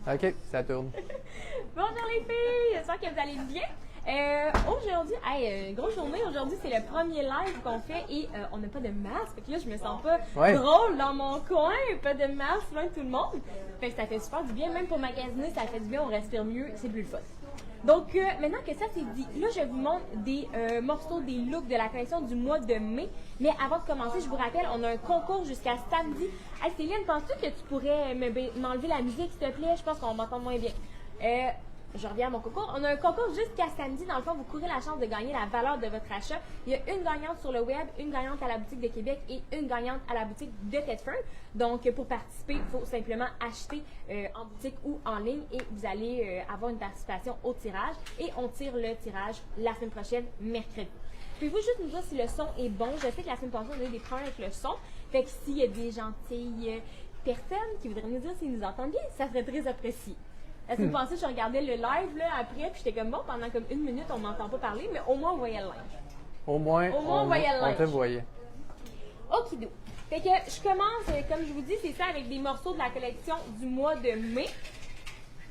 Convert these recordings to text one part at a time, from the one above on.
OK, ça tourne. Bonjour les filles, j'espère que vous allez bien. Aujourd'hui, grosse journée, aujourd'hui c'est le premier live qu'on fait et on n'a pas de masque. Fait que là, je me sens pas drôle dans mon coin, pas de masque, loin de tout le monde. Fait que ça fait super du bien, même pour magasiner, ça fait du bien, on respire mieux, c'est plus le fun. Donc maintenant que ça c'est dit, là je vous montre des morceaux, des looks de la collection du mois de mai. Mais avant de commencer, je vous rappelle, on a un concours jusqu'à samedi. Hey Céline, penses-tu que tu pourrais m'enlever la musique s'il te plaît? Je pense qu'on m'entend moins bien. Je reviens à mon concours. On a un concours jusqu'à samedi. Dans le fond, vous courez la chance de gagner la valeur de votre achat. Il y a une gagnante sur le web, une gagnante à la boutique de Québec et une gagnante à la boutique de Thetford. Donc, pour participer, il faut simplement acheter en boutique ou en ligne et vous allez avoir une participation au tirage. Et on tire le tirage la semaine prochaine, mercredi. Pouvez-vous juste nous dire si le son est bon? Je sais que la semaine passée, on a eu des problèmes avec le son. Fait que s'il y a des gentilles personnes qui voudraient nous dire s'ils nous entendent bien, ça serait très apprécié. La semaine passée, je regardais le live là, après, puis j'étais comme bon, pendant comme une minute, on m'entend pas parler, mais au moins on voyait le linge. Au moins on voyait le linge. On te voyait. Okidou. Fait que je commence, comme je vous dis, c'est ça avec des morceaux de la collection du mois de mai.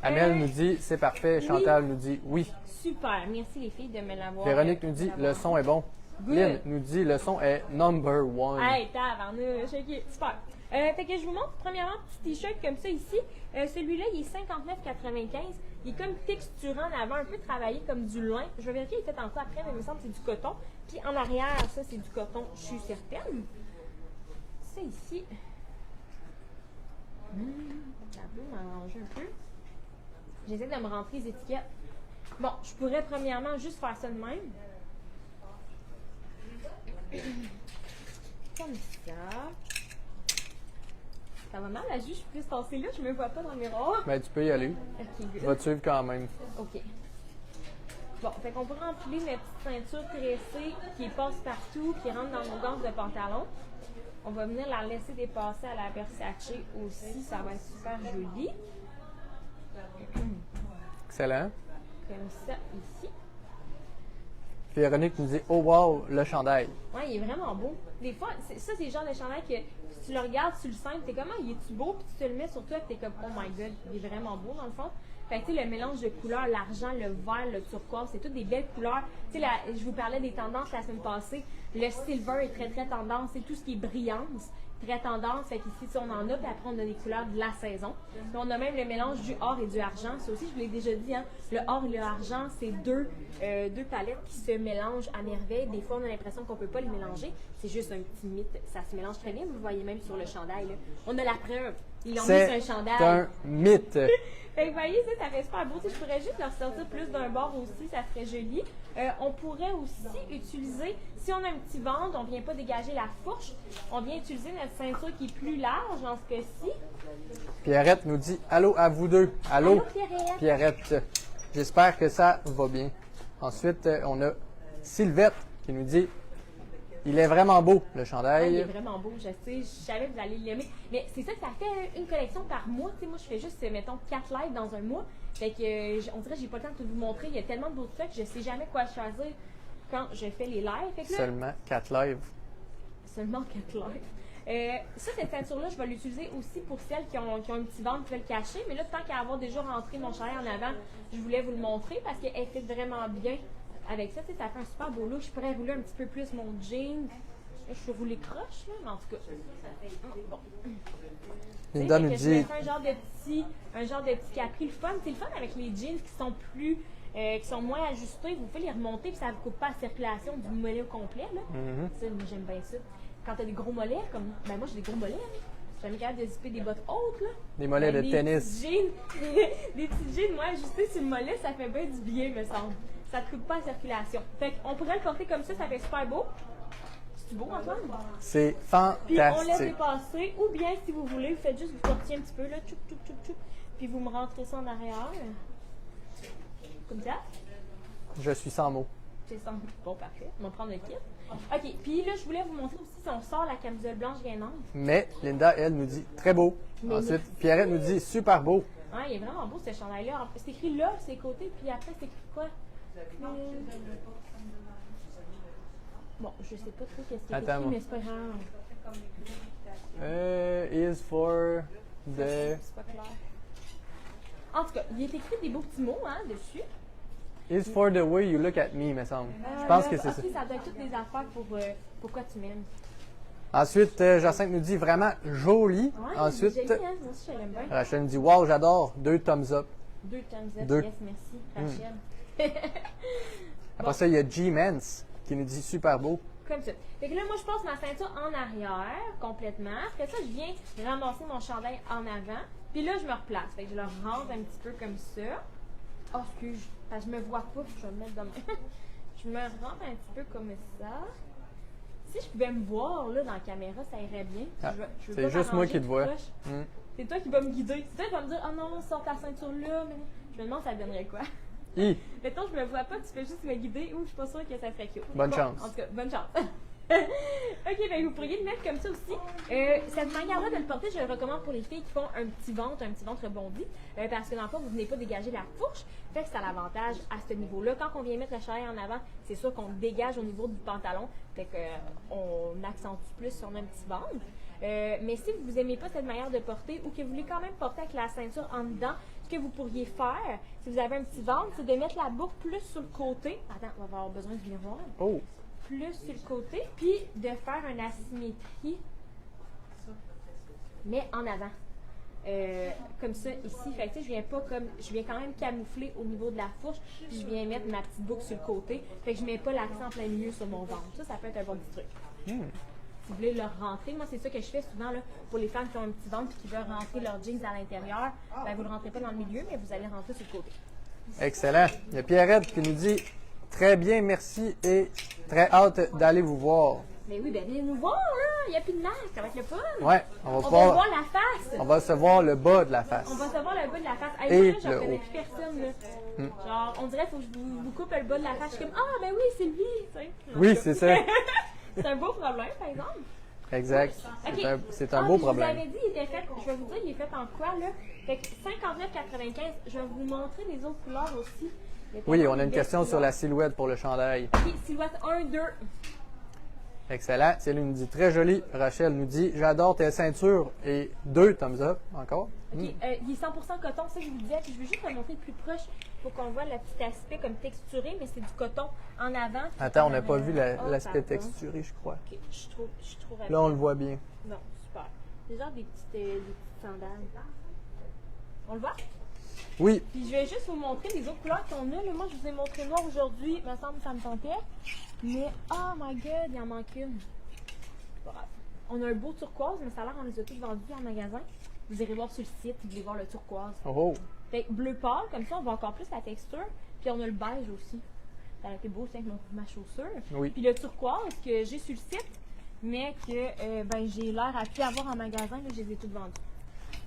Amel nous dit c'est parfait. Chantal nous dit oui. Super. Merci les filles de me l'avoir. Véronique nous dit le son est bon. Lynn nous dit le son est number one. Hey, tabarnouche, ok, super. Fait que je vous montre premièrement petit t-shirt comme ça ici. Celui-là, il est 59,95. Il est comme texturant en avant, un peu travaillé comme du lin. Je vais vérifier, il est fait en quoi après, mais il me semble que c'est du coton. Puis en arrière, ça c'est du coton, je suis certaine. Ça ici. Ça peut m'arranger un peu. J'essaie de me rentrer les étiquettes. Bon, je pourrais premièrement juste faire ça de même. Comme ça. Ça va mal, la juge, je suis plus tassée là, je me vois pas dans le miroir. Ben, tu peux y aller. Ok, Je vais te suivre quand même. OK. Bon, fait qu'on peut remplir mes petites ceintures tressées qui passent partout, qui rentrent dans nos gants de pantalon. On va venir la laisser dépasser à la Versace aussi, ça va être super joli. Excellent. Comme ça, ici. Véronique nous dit oh wow, le chandail. Ouais, il est vraiment beau. Des fois, ça, c'est le genre de chandail que si tu le regardes, tu le sens, t'es comme, il est-tu beau, puis tu te le mets sur toi, t'es comme, oh my god, il est vraiment beau dans le fond. Fait que, tu sais, le mélange de couleurs, l'argent, le vert, le turquoise, c'est toutes des belles couleurs. Tu sais, je vous parlais des tendances la semaine passée. Le silver est très, très tendance. C'est tout ce qui est brillance, très tendance. Fait qu'ici, on en a, puis après, on a des couleurs de la saison. Puis on a même le mélange du or et du argent. Ça aussi, je vous l'ai déjà dit, hein. Le or et l'argent, c'est deux palettes qui se mélangent à merveille. Des fois, on a l'impression qu'on peut pas les mélanger. C'est juste un petit mythe. Ça se mélange très bien. Vous le voyez même sur le chandail, là. On a la preuve. Ils l'ont mis sur un chandail. C'est un mythe. Fait que vous voyez, ça fait super beau. Tu sais, je pourrais juste leur sortir plus d'un bord aussi, ça serait joli. On pourrait aussi utiliser, si on a un petit ventre, on ne vient pas dégager la fourche, on vient utiliser notre ceinture qui est plus large dans ce cas-ci. Pierrette nous dit allô à vous deux. Allô, Pierrette. Pierrette. J'espère que ça va bien. Ensuite, on a Sylvette qui nous dit il est vraiment beau, le chandail. Ouais, il est vraiment beau, je sais. Je savais que vous allez l'aimer. Mais c'est ça que ça fait une collection par mois. Tu sais, moi, je fais juste, mettons, 4 lives dans un mois. Fait que, on dirait que j'ai pas le temps de tout vous montrer. Il y a tellement de beaux trucs que je sais jamais quoi choisir quand je fais les lives. Fait que là, Seulement 4 lives. Seulement 4 lives. Ça, cette ceinture-là, je vais l'utiliser aussi pour celles qui ont un petit ventre qui veulent le cacher. Mais là, tant qu'à avoir déjà rentré mon chandail en avant, je voulais vous le montrer parce qu'elle fait vraiment bien. Avec ça, tu sais, ça fait un super beau look. Je pourrais rouler un petit peu plus mon jean. Je peux rouler croche, là, mais en tout cas. Bon. Linda nous dit un genre de petit capri. Le fun, c'est le fun avec les jeans qui sont plus, qui sont moins ajustés. Vous pouvez les remonter puis ça ne vous coupe pas la circulation du mollet au complet, là. Ça, moi, j'aime bien ça. Quand tu as des gros mollets, comme, ben moi, j'ai des gros mollets, hein. J'aime capable de zipper des bottes hautes, là. des mollets de tennis. Des petits jeans, moi, ajustés sur le mollet, ça fait bien du bien, me semble. Ça ne coupe pas la circulation. Fait qu'on pourrait le porter comme ça fait super beau. C'est beau, Antoine? C'est Puis on laisse fantastique. dépasser, ou bien si vous voulez, vous faites juste vous tortiller un petit peu, là, tchoup, tchoup, tchoup, tchoup, puis vous me rentrez ça en arrière. Comme ça. Je suis sans mots. C'est ça. Bon, parfait. On va prendre le kit. OK, puis là, je voulais vous montrer aussi si on sort la camisole blanche gainante. Mais Linda, elle, nous dit très beau. Ensuite, Pierrette nous dit super beau. Ouais, il est vraiment beau ce chandail-là. C'est écrit là, ses côtés, puis après, c'est écrit quoi? Bon, je sais pas trop qu'est-ce qui est écrit, mais c'est pas grave. Is for the... C'est pas clair. En tout cas, il est écrit des beaux petits mots hein, dessus. It's for the way you look at me, me semble. Je pense que c'est ça. Ok, ça doit être toutes des affaires pour pourquoi tu m'aimes. Ensuite, Jacinthe nous dit vraiment joli. Ouais, Ensuite, joli, hein? Moi aussi, je l'aime bien. Rachel nous dit wow, j'adore. 2 thumbs up. 2 thumbs up, Deux. yes, merci, Rachel. Après ça, il y a G-Mans qui nous dit super beau. Comme ça. Fait que là, moi, je passe ma ceinture en arrière, complètement. Après ça, je viens ramasser mon chandail en avant. Puis là, je me replace. Fait que je le rentre un petit peu comme ça. Oh, excuse, parce que je me vois pas, je vais me mettre de même. Je me rentre un petit peu comme ça. Si je pouvais me voir là dans la caméra, ça irait bien. Ah, je veux c'est pas juste moi m'arranger qui te tout vois. croche. C'est toi qui vas me guider. C'est toi qui vas me dire, oh non, sors ta ceinture là. Mais je me demande, ça donnerait quoi? Mettons, je me vois pas, tu fais juste me guider ou je suis pas sûre que ça ferait cute. Bonne chance. En tout cas, bonne chance. Ok, ben vous pourriez le mettre comme ça aussi. Cette manière-là de le porter, je le recommande pour les filles qui font un petit ventre bondi. Parce que dans le fond, vous venez pas dégager la fourche. Fait que c'est un avantage à ce niveau-là. Quand on vient mettre le chandail en avant, c'est sûr qu'on dégage au niveau du pantalon. Fait qu'on accentue plus si on a un petit ventre. Mais si vous n'aimez pas cette manière de porter ou que vous voulez quand même porter avec la ceinture en dedans, ce que vous pourriez faire, si vous avez un petit ventre, c'est de mettre la boucle plus sur le côté. Attends, on va avoir besoin du miroir. Oh! Plus sur le côté, puis de faire une asymétrie, mais en avant. Comme ça, ici. Fait que, je viens pas comme. Je viens quand même camoufler au niveau de la fourche, puis je viens mettre ma petite boucle sur le côté. Fait que je mets pas l'accent en plein milieu sur mon ventre. Ça peut être un bon petit truc. Si vous voulez leur rentrer, moi c'est ça que je fais souvent là, pour les femmes qui ont un petit ventre et qui veulent rentrer leurs jeans à l'intérieur. Ben, vous ne le rentrez pas dans le milieu, mais vous allez rentrer sur le côté. Excellent. Il y a Pierrette qui nous dit très bien, merci et très hâte d'aller vous voir. Mais oui, ben venez nous voir, là. Il n'y a plus de masque, ça va être le fun. Ouais, on va voir la face. On va se voir le bas de la face. On va se voir le bas de la face. Et moi, là, j'en le connais haut. plus personne, là. Genre, on dirait qu'il faut que je vous coupe le bas de la face. Je suis comme, ah, ben oui, Sylvie, tu sais. Oui, c'est ça. C'est un beau problème, par exemple. Exact. Ok. C'est un beau problème. Je vous avais dit, il était fait, je vais vous dire, il est fait en quoi, là? Fait que 59,95. Je vais vous montrer les autres couleurs aussi. Oui, on a une question sur la silhouette pour le chandail. Oui, silhouette 1, 2. Excellent. Céline nous dit très joli. Rachel nous dit j'adore tes ceintures et 2 thumbs up encore. Ok, il est 100% coton, ça je vous disais. Puis je veux juste le montrer de plus proche pour qu'on voit le petit aspect comme texturé, mais c'est du coton en avant. Attends, on n'a pas vu Oh, l'aspect pardon. texturé, je crois. Ok, je suis trop rapide. Là, on le voit bien. Non, super. C'est genre des petites sandales. On le voit? Oui. Puis je vais juste vous montrer les autres couleurs qu'on a. Là, moi, je vous ai montré noir aujourd'hui. Il me semble que ça me tentait. Mais, oh my god, il en manque une. C'est pas grave. On a un beau turquoise, mais ça a l'air qu'on les a tous vendus en magasin. Vous irez voir sur le site, vous allez voir le turquoise. Oh. Fait que bleu pâle, comme ça, on voit encore plus la texture. Puis on a le beige aussi. Ça aurait été beau, c'est avec ma chaussure. Oui. Puis le turquoise que j'ai sur le site, mais que ben, j'ai l'air à plus avoir en magasin, là, je les ai toutes vendues.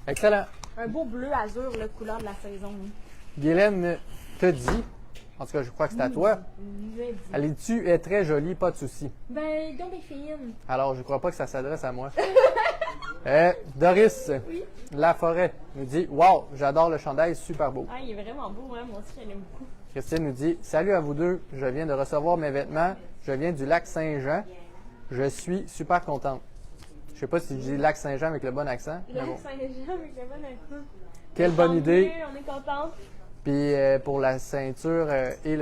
Excellent. Un beau bleu azur, la couleur de la saison. Oui. Guylaine te dit, en tout cas, je crois que c'est à toi. Elle dit tu es très jolie, pas de souci. Ben, donc des fines. Alors, je crois pas que ça s'adresse à moi. Doris, Oui. Laforêt nous dit wow, j'adore le chandail, super beau. Ah, il est vraiment beau, hein? Moi aussi, je l'aime beaucoup. Christine nous dit salut à vous deux, je viens de recevoir mes vêtements, je viens du lac Saint-Jean, je suis super contente. Je sais pas si je dis lac Saint-Jean avec le bon accent. Mais Là, bon. Saint-Jean avec le bon accent. Quelle bonne idée. On est contente. Puis pour la ceinture et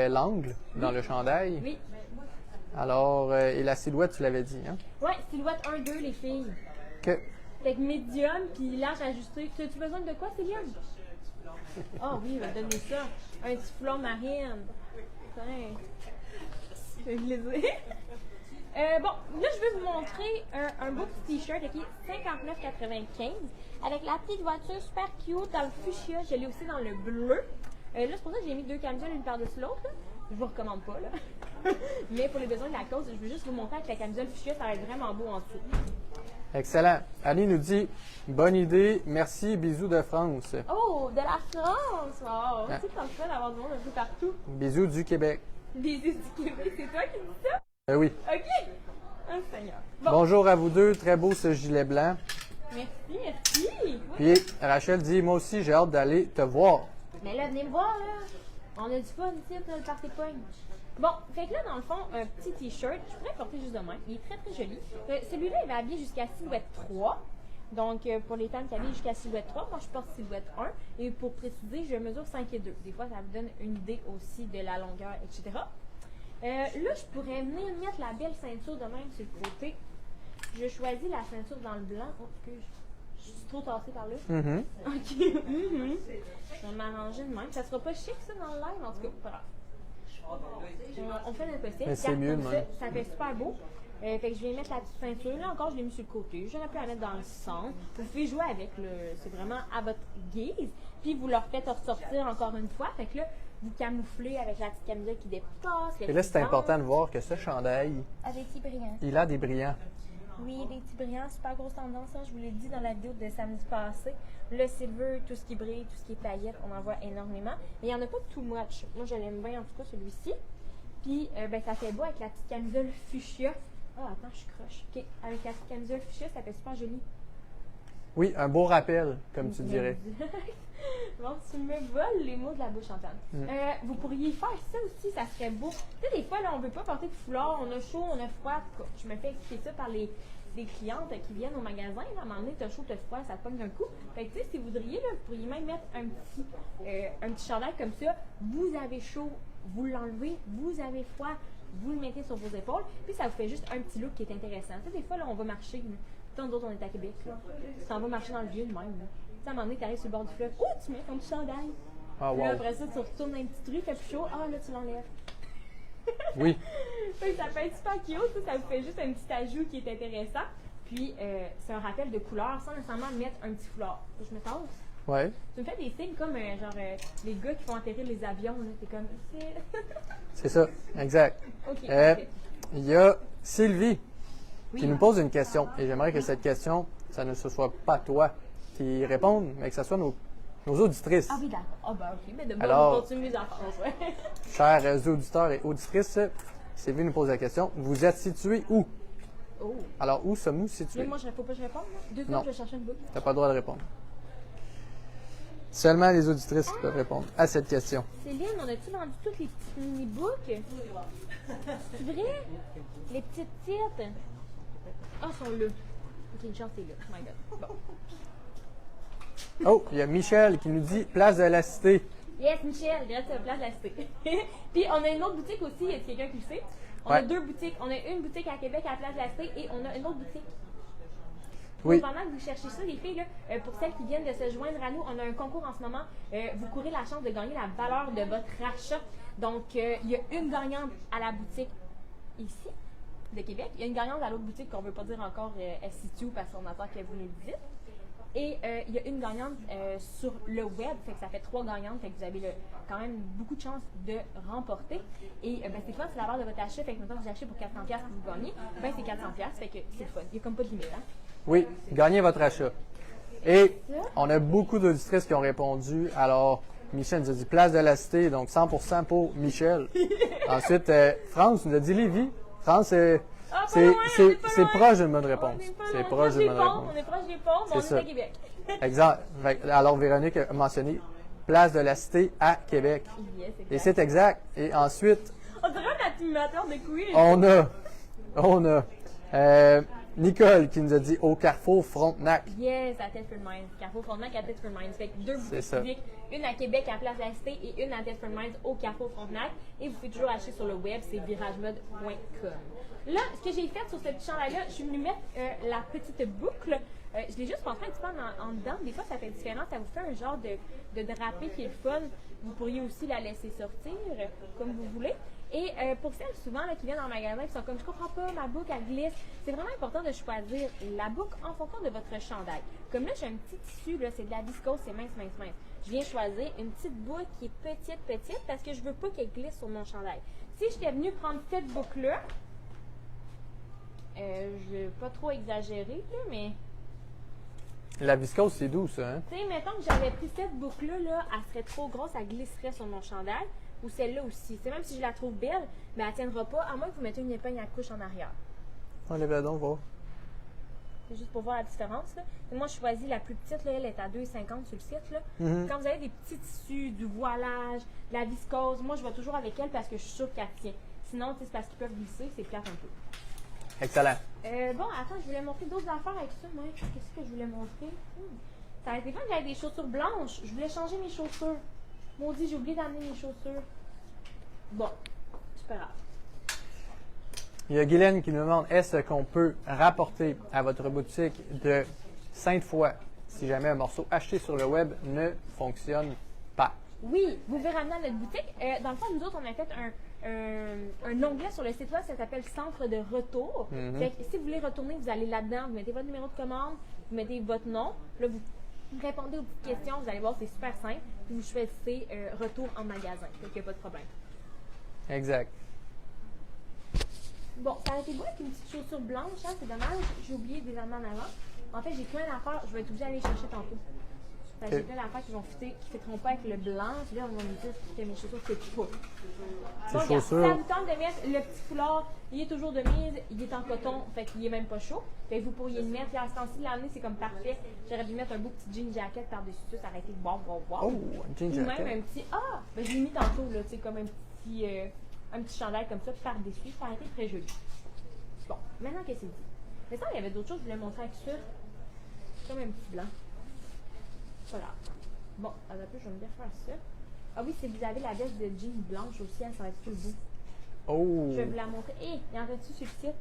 l'angle dans le chandail. Oui. Alors, et la silhouette, tu l'avais dit, hein? Ouais, silhouette 1-2, les filles. Que... Fait que médium, puis large ajusté. As-tu besoin de quoi, Céline? Ah oui, va donner ça. Un petit foulard marine. Tiens. C'est plaisir. Bon, là, je vais vous montrer un beau petit t-shirt qui est 59,95 avec la petite voiture super cute dans le fuchsia. Je l'ai aussi dans le bleu. Là, c'est pour ça que j'ai mis 2 camisoles une par-dessus l'autre. Je vous recommande pas, là. Mais pour les besoins de la cause, je veux juste vous montrer avec la camisole fuchsia, ça va être vraiment beau en dessous. Excellent. Annie nous dit bonne idée, merci, bisous de France. Oh, de la France! Wow! C'est comme ça d'avoir du monde un peu partout. Bisous du Québec. Bisous du Québec, c'est toi qui dis ça? Oui. OK! Oh, Seigneur. Bon. Bonjour à vous deux, très beau ce gilet blanc. Merci, merci. Oui. Puis Rachel dit moi aussi j'ai hâte d'aller te voir. Mais là, venez me voir, là. On a du fun ici, le party pogne. Bon, fait que là, dans le fond, un petit t-shirt, je pourrais porter juste de même. Il est très, très joli. Celui-là, il va habiller jusqu'à silhouette 3. Donc, pour les femmes qui habillent jusqu'à silhouette 3, moi je porte silhouette 1. Et pour préciser, je mesure 5 et 2. Des fois, ça vous donne une idée aussi de la longueur, etc. Là, je pourrais venir mettre la belle ceinture de même sur le côté. Je choisis la ceinture dans le blanc. Oh, excuse, je suis trop tassée par là. OK. Je vais m'arranger de même. Ça sera pas chic, ça, dans le live, en tout cas. Voilà. On fait notre possible. Mais c'est mieux, ça fait super beau. Fait que je viens mettre la petite ceinture. Là encore, je l'ai mis sur le côté. J'aurais pu la mettre dans le centre. Vous pouvez jouer avec. C'est vraiment à votre guise. Puis vous leur faites ressortir encore une fois. Fait que là, vous camouflez avec la petite camisole qui dépasse. Et là, c'est important de voir que ce chandail, avec des brillants. il a des brillants. Oui, des petits brillants, super grosse tendance. Hein, je vous l'ai dit dans la vidéo de samedi passé. Le silver, tout ce qui brille, tout ce qui est paillettes, on en voit énormément. Mais il n'y en a pas too much. Moi, je l'aime bien, en tout cas, celui-ci. Puis, ça fait beau avec la petite camisole fuchsia. Ah, attends, je croche. OK, avec la petite camisole fuchsia, ça fait super joli. Oui, un beau rappel, comme tu dirais. Bon, tu me voles les mots de la bouche, Antoine. Vous pourriez faire ça aussi, ça serait beau. Tu sais, des fois, là, on ne veut pas porter de foulard, on a chaud, on a froid. Je me fais expliquer ça par les clientes qui viennent au magasin. Là, à un moment donné, tu as chaud, tu as froid, ça te pogne d'un coup. Fait que, tu sais, si vous voudriez, là, vous pourriez même mettre un petit chandail comme ça. Vous avez chaud, vous l'enlevez, vous avez froid, vous le mettez sur vos épaules. Puis, ça vous fait juste un petit look qui est intéressant. Tu sais, des fois, là, on va marcher. Tant d'autres, on est à Québec. Là. Tu t'en vas marcher dans le vieux de même. Là. À un moment donné, tu arrives sur le bord du fleuve. Oh, tu mets ton petit chandail. Ah, wow. Puis là, après ça, tu retournes dans une petite rue, fait plus chaud. Ah, là, tu l'enlèves. Oui. Ça peut être super cute. Ça vous fait juste un petit ajout qui est intéressant. Puis, c'est un rappel de couleur sans nécessairement mettre un petit foulard. Faut que je me tasse. Ouais. Tu me fais des signes comme, les gars qui font atterrir les avions. T'es comme, C'est ça, exact. OK. Il y a Sylvie qui Oui. nous pose une question. Et j'aimerais que cette question, ça ne se soit pas toi qui réponde, mais que ce soit nos auditrices. Ah oui, d'accord. Ah ben OK. Mais de bon, Alors, on continue les enfants, ouais. Chers auditeurs et auditrices, Sylvie nous pose la question. Vous êtes situés où? Oh. Alors, où sommes-nous Mais situés? moi, faut pas que je réponde. 2 Non. secondes, je vais chercher une boucle. Tu n'as pas le droit de répondre. Seulement les auditrices peuvent répondre à cette question. Céline, on a-tu vendu toutes les petites mini-books? C'est vrai? Les petites titres? Ah, sont là. Ok, une chance, c'est là. Oh my God. Bon. Oh, il y a Michel qui nous dit Place de la Cité. Yes, Michel, direct sur la place de la cité. Puis, on a une autre boutique aussi, y a quelqu'un qui le sait? On a 2 boutiques. On a une boutique à Québec à la place de la cité et on a une autre boutique. Oui. Donc, pendant que vous cherchez ça, les filles, là, pour celles qui viennent de se joindre à nous, on a un concours en ce moment. Vous courez la chance de gagner la valeur de votre achat. Donc, il y a une gagnante à la boutique ici, de Québec. Il y a une gagnante à l'autre boutique qu'on ne veut pas dire encore elle se situe parce qu'on attend qu'elle vous le dise. Et il y a une gagnante sur le web, fait que ça fait 3 gagnantes, fait que vous avez quand même beaucoup de chances de remporter. Et c'est quoi, c'est la valeur de votre achat, fait que maintenant vous achetez pour 400$ que vous gagnez, c'est 400$, fait que c'est le fun. Il n'y a comme pas de limite, hein? Oui, gagnez votre achat. Et on a beaucoup d'auditrices qui ont répondu. Alors, Michel nous a dit Place de la Cité, donc 100% pour Michel. Ensuite, France nous a dit Lévis. France, c'est proche d'une bonne réponse. C'est proche d'une bonne réponse. On est proche des ponts, mais on est à Québec. Exact. Alors, Véronique a mentionné Place de la Cité à Québec. Yes, Et c'est exact. Et ensuite, on dirait un animateur de quiz. on a Nicole qui nous a dit au Carrefour Frontenac. Yes, à Thetford Mines. Carrefour Frontenac à Thetford Mines. Fait que 2 boutiques ça. publiques, une à Québec à Place de la Cité et une à Thetford Mines au Carrefour Frontenac. Et vous pouvez toujours acheter sur le web, c'est viragemode.com. Là, ce que j'ai fait sur ce petit chandail-là, je suis venue mettre la petite boucle. Je l'ai juste pensé un petit peu en dedans. Des fois, ça fait différent. Ça vous fait un genre de drapé qui est le fun. Vous pourriez aussi la laisser sortir comme vous voulez. Et pour celles souvent là, qui viennent en magasin et qui sont comme je comprends pas, ma boucle elle glisse, c'est vraiment important de choisir la boucle en fonction de votre chandail. Comme là, j'ai un petit tissu, là, c'est de la viscose, c'est mince. Je viens choisir une petite boucle qui est petite parce que je veux pas qu'elle glisse sur mon chandail. Si j'étais venue prendre cette boucle-là, je vais pas trop exagérer, là, mais La viscose, c'est doux, ça, hein? tu sais, mettons que j'avais pris cette boucle-là, elle serait trop grosse, elle glisserait sur mon chandail. Ou celle-là aussi. C'est même si je la trouve belle, mais elle ne tiendra pas, à moins que vous mettez une épingle à couche en arrière. Enlève-la donc, voir. C'est juste pour voir la différence. Là. Et moi, je choisis la plus petite, là, elle est à 2,50 sur le site. Là. Quand vous avez des petits tissus, du voilage, de la viscose, moi, je vais toujours avec elle parce que je suis sûre qu'elle tient. Sinon, c'est parce qu'ils peuvent glisser, c'est plate un peu. Excellent. Bon, attends, je voulais montrer d'autres affaires avec ça, moi. Qu'est-ce que je voulais montrer? Ça a été fun, j'avais des chaussures blanches. Je voulais changer mes chaussures. Maudit, j'ai oublié d'amener mes chaussures. Bon, c'est pas grave. Il y a Guylaine qui nous demande, est-ce qu'on peut rapporter à votre boutique de Sainte-Foy si jamais un morceau acheté sur le web ne fonctionne pas? Oui, vous pouvez ramener à notre boutique. Dans le fond, nous autres, on a fait un onglet sur le site web, ça s'appelle Centre de retour. Fait que si vous voulez retourner, vous allez là-dedans, vous mettez votre numéro de commande, vous mettez votre nom, là, vous répondez aux petites questions, vous allez voir, c'est super simple, puis vous choisissez retour en magasin, donc il n'y a pas de problème. Exact. Bon, ça a été beau avec une petite chaussure blanche, hein, c'est dommage, j'ai oublié des amener en avant. En fait, j'ai plein d'affaires, je vais être obligée d'aller chercher tantôt. J'ai plein d'affaires qui vont fitter, qui ne fitteront pas avec le blanc, puis là, on va me dire que mes chaussures ne fitent pas. Tes Donc, chaussures. ça vous tente de mettre le petit foulard, il est toujours de mise, il est en coton, fait qu'il est même pas chaud. Fait que vous pourriez le mettre, puis à ce temps-ci de l'année, c'est comme parfait. J'aurais dû mettre un beau petit jean jacket par-dessus ça, ça aurait été wow. Oh, un jean Ou jacket. même un petit, ben je l'ai mis tantôt, là, tu sais, comme un petit chandail comme ça, par-dessus, ça aurait été très joli. Bon, maintenant que c'est dit. Mais ça, il y avait d'autres choses que je voulais montrer avec ça. Comme un petit blanc. Voilà. Bon, un peu, je vais me bien faire ça. Ah oui, si vous avez la veste de jean blanche aussi, hein, ça va être plus beau. Oh, Je vais vous la montrer. Hé, il en reste-tu sur le site?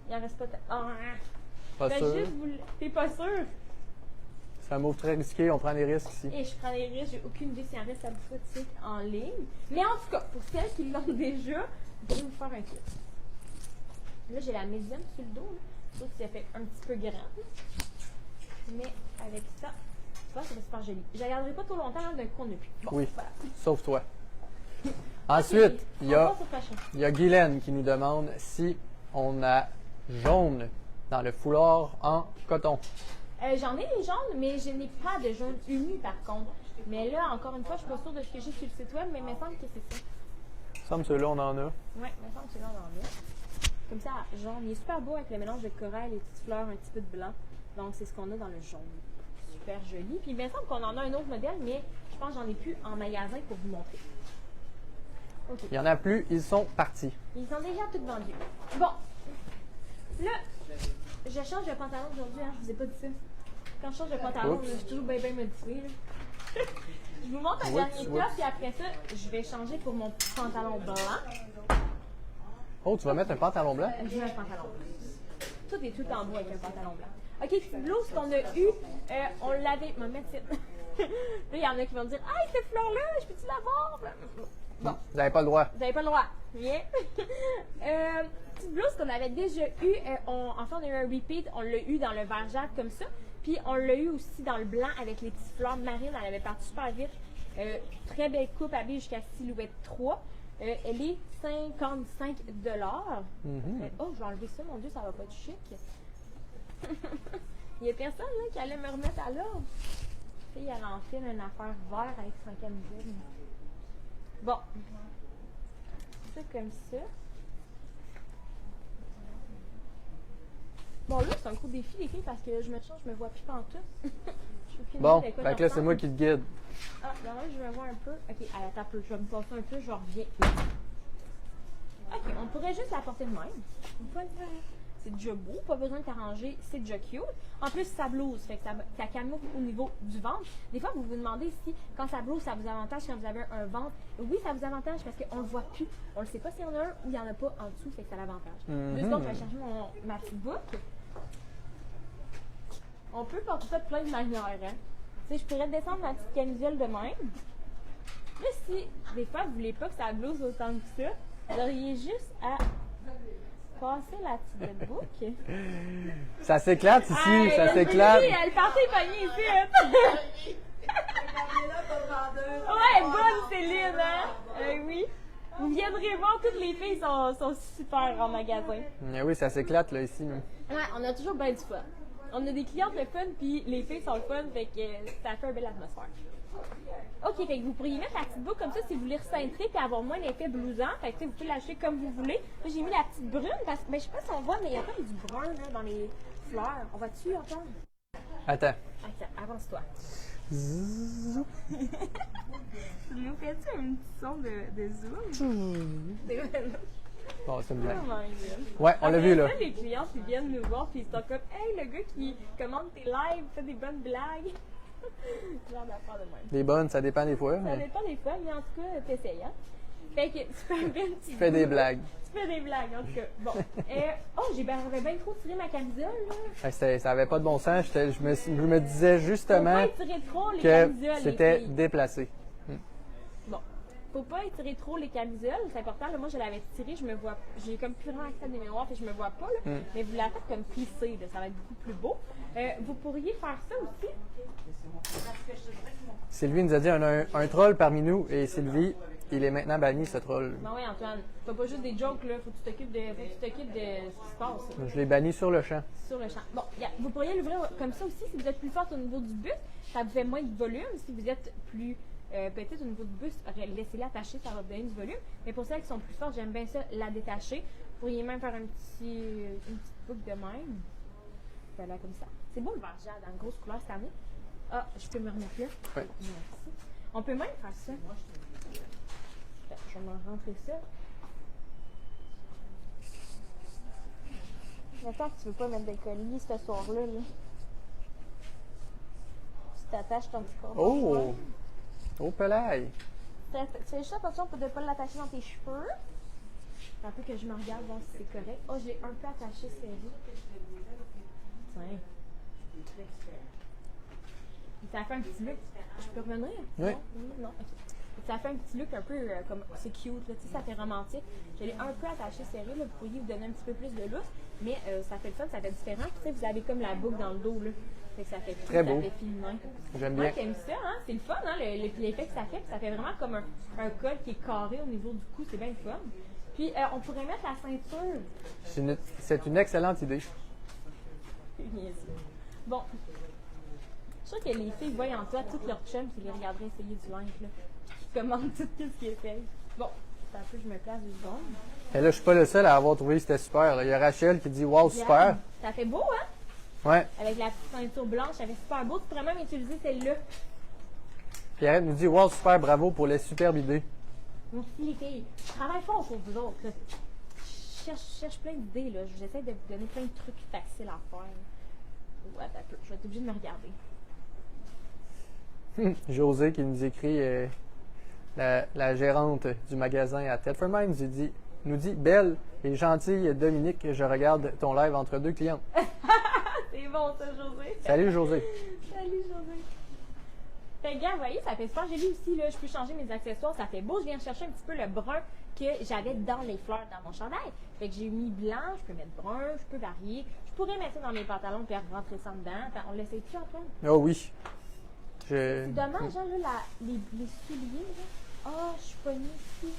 Il en reste pas. pas Je vais sûr. juste vous T'es pas sûr? C'est un mot très risqué, on prend des risques ici. Et je prends les risques, j'ai aucune idée s'il en reste à la boutique en ligne. Mais en tout cas, pour celles qui l'ont déjà, vous pouvez vous faire un kit. Là, j'ai la médium sur le dos. Là. Sauf que ça fait un petit peu grand. Mais avec ça, tu vois, c'est super joli. Je ne la garderai pas trop longtemps, hein, d'un coup, on n'a plus. Bon, Oui, voilà. sauf toi. Ensuite, il y On a, passe au fashion. Guylaine qui nous demande si on a jaune dans le foulard en coton. J'en ai des jaunes, mais je n'ai pas de jaune uni par contre. Mais là, encore une fois, je ne suis pas sûre de ce que j'ai sur le site web, mais il me semble que c'est ça. Il me semble que ceux-là, on en a. Oui, il me semble que c'est là, on en a. Comme ça, jaune. Il est super beau avec le mélange de corail, les petites fleurs, un petit peu de blanc. Donc, c'est ce qu'on a dans le jaune. Super joli. Puis, il me semble qu'on en a un autre modèle, mais je pense que j'en ai plus en magasin pour vous montrer. OK. Il n'y en a plus, ils sont partis. Ils sont déjà tous vendus. Bon. Là, je change de pantalon aujourd'hui, hein. Je vous ai pas dit ça. Quand je change de pantalon, là, je suis toujours bien modifiée. Là. Je vous montre un dernier cas, puis après ça, je vais changer pour mon pantalon blanc. Oh, tu vas mettre un pantalon blanc? Je mets un pantalon blanc. Tout est tout en bois avec un pantalon blanc. OK, petite blouse qu'on a eue, on l'avait. Je vais mettre ça. Là, il y en a qui vont me dire, hey, cette fleur-là, je peux-tu l'avoir? Bon. Vous n'avez pas le droit. Vous n'avez pas le droit. Bien. Petite blouse qu'on avait déjà eue. Enfin, on a eu un repeat. On l'a eu dans le vert jade comme ça. Puis, on l'a eu aussi dans le blanc avec les petites fleurs marines. Elle avait parti super vite. Très belle coupe, habillée jusqu'à silhouette 3. Elle est 55 $. Oh, je vais enlever ça, mon Dieu, ça va pas être chic. Il n'y a personne là, qui allait me remettre à l'ordre. Elle enfile une affaire vert avec son camisole. Bon. C'est comme ça. Bon, là, c'est un gros défi, les filles, parce que je me change, je me vois plus pantoute. Bon, fait que là, c'est moi qui te guide. Ah, là, je vais voir un peu. Ok, attends un peu, je vais me passer un peu, je reviens. Ok, on pourrait juste la porter de même. C'est déjà beau, pas besoin de t'arranger, c'est déjà cute. En plus, ça blouse, fait que ça camoufle au niveau du ventre. Des fois, vous vous demandez si, quand ça blouse, ça vous avantage quand vous avez un ventre. Oui, ça vous avantage parce qu'on le voit plus. On ne sait pas s'il y en a un ou il n'y en a pas en dessous, fait que ça l'avantage. Deux secondes, je vais chercher ma petite boucle. On peut porter ça de plein de manières, hein. Tu sais, je pourrais descendre ma petite camisole de même. Là, si, des fois, vous ne voulez pas que ça blouse autant que ça, vous auriez juste à passer la petite boucle. Ça s'éclate ici, ça s'éclate. Elle partait pogner ici. Ouais, bonne Céline, hein? Oui. Vous viendrez voir, toutes les filles sont super en magasin. Mais oui, ça s'éclate là ici. Nous. Ouais, on a toujours bien du fun. On a des clientes le fun, puis les filles sont le fun, fait que ça fait une belle atmosphère. OK, fait que vous pourriez mettre la petite boucle comme ça si vous voulez recentrer et avoir moins d'effet blousant. Fait que vous pouvez l'acheter comme vous voulez. Là, j'ai mis la petite brune parce que, je sais pas si on voit, mais il y a pas du brun là, dans les fleurs. On va-tu entendre? Attends. Attends, avance-toi. Tu nous fais-tu un petit son de zoom? Bon, c'est une blague. Oh my God. Ouais, on l'a vu, là. Après, les clients qui viennent nous voir, puis ils sont comme, hey, le gars qui commande tes lives, fait des bonnes blagues. Genre d'affaires de même. Des bonnes, ça dépend des fois. Ça Mais dépend des fois, mais en tout cas, t'essayes, hein. Fait que tu fais un petit tu fais des blagues. Tu fais des blagues, en tout cas. Bon. J'avais bien trop tiré ma camisole, là. Ça avait pas de bon sens. Je me disais Faut justement pas étirer trop les que camisoles, les c'était filles. déplacé. Bon. Faut pas étirer trop les camisoles, c'est important. Là, moi, je l'avais tiré, je me vois. J'ai comme plus grand accès à des miroirs, et je me vois pas, là. Mais vous la faites comme plissée, là. Ça va être beaucoup plus beau. Vous pourriez faire ça aussi. Sylvie nous a dit un troll parmi nous et Sylvie, il est maintenant banni, ce troll. Ben oui, Antoine. Fais pas juste des jokes, là. Faut que tu t'occupes de ce qui se passe. Je l'ai banni sur le champ. Sur le champ. Bon, vous pourriez l'ouvrir comme ça aussi si vous êtes plus forte au niveau du buste. Ça vous fait moins de volume. Si vous êtes plus petite au niveau du buste, laissez-la attacher, ça va vous donner du volume. Mais pour celles qui sont plus fortes, j'aime bien ça, la détacher. Vous pourriez même faire une petite boucle de même. Voilà, comme ça. C'est beau le vert jade, en grosse couleur cette année. Ah, je peux me remettre là? Oui. Merci. On peut même faire ça. Je vais me rentrer ça. J'attends que tu veux pas mettre des colliers ce soir-là. Là. Tu t'attaches ton petit corps. Oh! Oh, pelaille! Tu fais juste attention pour ne pas l'attacher dans tes cheveux. Un peu que je me regarde, voir si c'est correct. Oh, j'ai un peu attaché serré. Tiens. Ça fait un petit look. Je peux revenir? Oui. Non? Ok. Ça fait un petit look un peu comme c'est cute, là, tu sais, ça fait romantique. Je l'ai un peu attaché serré, là, vous pourriez vous donner un petit peu plus de lousse, mais ça fait le fun, ça fait différent. Puis, tu sais, vous avez comme la boucle dans le dos, là. Fait que ça fait Très beau. Ça fait féminin. J'aime bien. Ouais, t'aimes ça, hein? C'est le fun, hein? L'effet que ça fait. Puis ça fait vraiment comme un col qui est carré au niveau du cou, c'est bien le fun. Puis on pourrait mettre la ceinture. C'est une excellente idée. Bon. Je suis sûre que les filles voient en toi toutes leurs chums qui les regarderaient essayer du linge, là. Qui commandent tout ce qui est fait. Bon, c'est un peu, je me place 2 secondes. Et là, je suis pas le seul à avoir trouvé que c'était super. Là. Il y a Rachel qui dit wow, super. Ça fait beau, hein? Ouais. Avec la petite ceinture blanche, ça fait super beau. Tu pourrais même utiliser celle-là. Pierrette nous dit wow, super, bravo pour les superbes idées. Merci les filles. Je travaille fort pour vous autres. Là. Je cherche plein d'idées. Là. J'essaie de vous donner plein de trucs faciles à faire. Ouais, je vais être obligée de me regarder. José qui nous écrit, la gérante du magasin à Thetford Mines, nous dit belle et gentille Dominique, je regarde ton live entre 2 clients. C'est bon ça, José. Salut José. Salut José. Fait que, vous voyez, ça fait super joli aussi. Là. Je peux changer mes accessoires, ça fait beau. Je viens chercher un petit peu le brun que j'avais dans les fleurs dans mon chandail. Fait que j'ai mis blanc, je peux mettre brun, je peux varier. Je pourrais mettre ça dans mes pantalons et rentrer ça dedans. Enfin, on l'essaye-tu, Antoine? Oh oui. C'est dommage, hein, là, les souliers. Ah, oh, je suis pognée ici.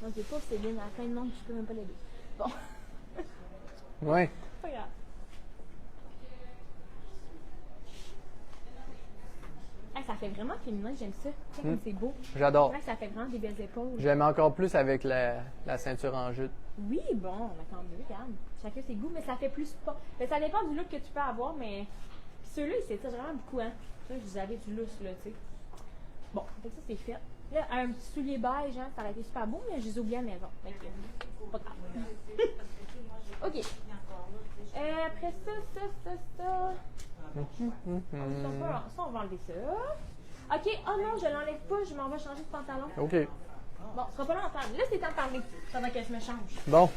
Non, c'est pas Céline à la fin, non, je peux même pas l'aider. Bon. Ouais. Pas grave. Hey, ça fait vraiment féminin, j'aime ça. Tu sais, comme c'est beau. J'adore. Ouais, ça fait vraiment des belles épaules. J'aime encore plus avec la ceinture en jute. Oui, bon, mais tant mieux, regarde. Chacun ses goûts, mais ça fait plus pas. Mais ça dépend du look que tu peux avoir, mais. Puis ceux-là, ils s'étirent vraiment beaucoup, hein. Ça, vous avez du lousse, là, tu sais. Bon, fait que ça, c'est fait. Là, un petit soulier beige, hein, ça aurait été super beau, mais je les ai oubliés à la maison. Fait que, pas grave. OK. Après ça. Ça, on va enlever ça. OK. Oh non, je l'enlève pas, je m'en vais changer de pantalon. OK. Bon, ce sera pas longtemps. Là, c'est temps de parler pendant que je me change. Bon.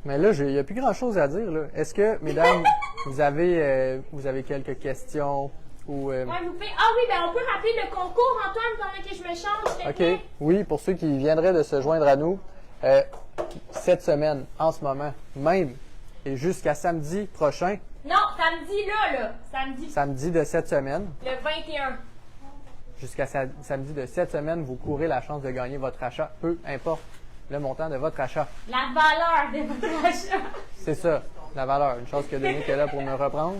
Mais là, il n'y a plus grand-chose à dire. Là. Est-ce que, mesdames, vous avez quelques questions ou... Ouais, vous pouvez... Ah oui, ben on peut rappeler le concours, Antoine, pendant que je me change, s'il te plaît. OK. Oui, pour ceux qui viendraient de se joindre à nous, cette semaine, en ce moment, même, et jusqu'à samedi prochain. Non, samedi là. Samedi. Samedi de cette semaine. Le 21. Jusqu'à samedi de cette semaine, vous courez la chance de gagner votre achat, peu importe le montant de votre achat. La valeur de votre achat. C'est ça, la valeur. Une chose que Dominique est là pour me reprendre.